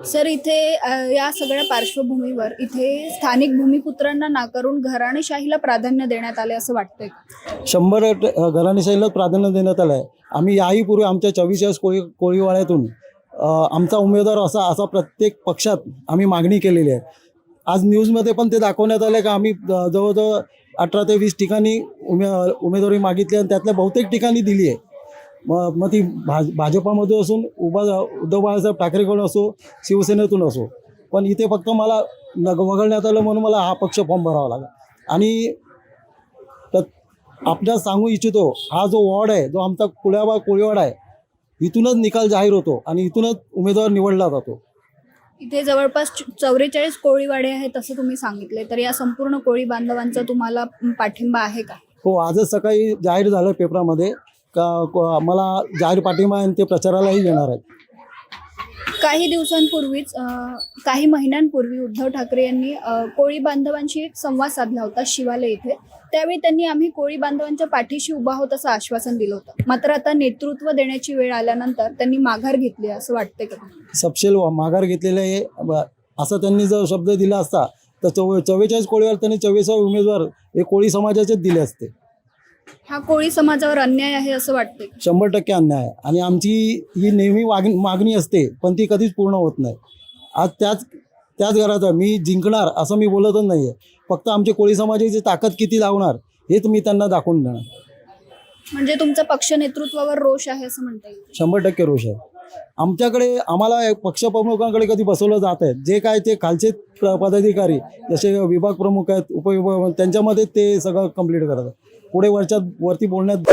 Sir इथे या सगळ्या पार्श्वभूमीवर इथे स्थानिक भूमिपुत्रांना नाकारून घराणेशाहीला प्राधान्य देण्यात आले असं वाटतंय का? 100% घराणेशाहीला प्राधान्य देण्यात आलं आहे. आम्ही याही पूर्वी आमच्या 44 कोळीवाड्यातून आमचा उमेदवार असा प्रत्येक पक्षात आम्ही मागणी केलेली आहे. आज न्यूजमध्ये पण ते दाखवण्यात आलं का आम्ही जवळजवळ 18 ते 20 ठिकाणी उमेदवारी मागितली आणि त्यातल्या बहुतेक ठिकाणी दिली आहे. मग ती भाजपामध्ये असून उद्धव बाळासाहेब ठाकरेकडून असो, शिवसेनेतून असो, पण इथे फक्त मला वगळण्यात आलं म्हणून मला हा पक्ष फॉर्म भरावा लागला. आणि आपल्याला सांगू इच्छितो, हा जो वॉर्ड आहे, जो आमचा कोळीवाडा आहे, इथूनच निकाल जाहीर होतो आणि इथूनच उमेदवार निवडला जातो. इथे जवळपास 44 कोळीवाडे आहेत असं तुम्ही सांगितले, तर या संपूर्ण कोळी बांधवांचा तुम्हाला पाठिंबा आहे का? हो, आजच सकाळी जाहीर झालं पेपरामध्ये का मला जाहीर पाठिंबा आहे, ते प्रचारालाही येणार आहेत. काही दिवसांपूर्वीच काही महिन्यांपूर्वी उद्धव ठाकरे यांनी कोळी बांधवांशी एक संवाद साधला होता शिवालय इथे. त्यावेळी त्यांनी आम्ही कोळी बांधवांच्या पाठीशी उभा आहोत असं आश्वासन दिलं होतं. मात्र आता नेतृत्व देण्याची वेळ आल्यानंतर त्यांनी माघार घेतली असं वाटतंय का? सपशेल माघार घेतलेले आहे असं त्यांनी जर शब्द दिला असता तर 44 कोळीवर त्यांनी 44 उमेदवार हे कोळी समाजाचेच दिले असते. हा कोळी समाजावर अन्याय आहे असं वाटतंय? 100% अन्याय आहे आणि आमची ही नेहमी मागणी असते, पण ती कधीच पूर्ण होत नाही. आज त्याच घरात मी जिंकणार असं मी बोलतच नाही आहे. फक्त आमची कोळी समाजाची ताकद किती लावणार हेच मी त्यांना दाखवून देणार. म्हणजे तुमचा पक्ष नेतृत्वावर रोष आहे असं म्हणता येईल? 100% रोष आहे. आम्हाला पक्षप्रमुखांकडे कधी बसवलं जात आहे, जे काय ते खालचे पदाधिकारी जसे विभाग प्रमुख आहेत, उपविभाग, त्यांच्यामध्ये ते सगळं कंप्लीट करतात. पुढे वरती बोलण्यात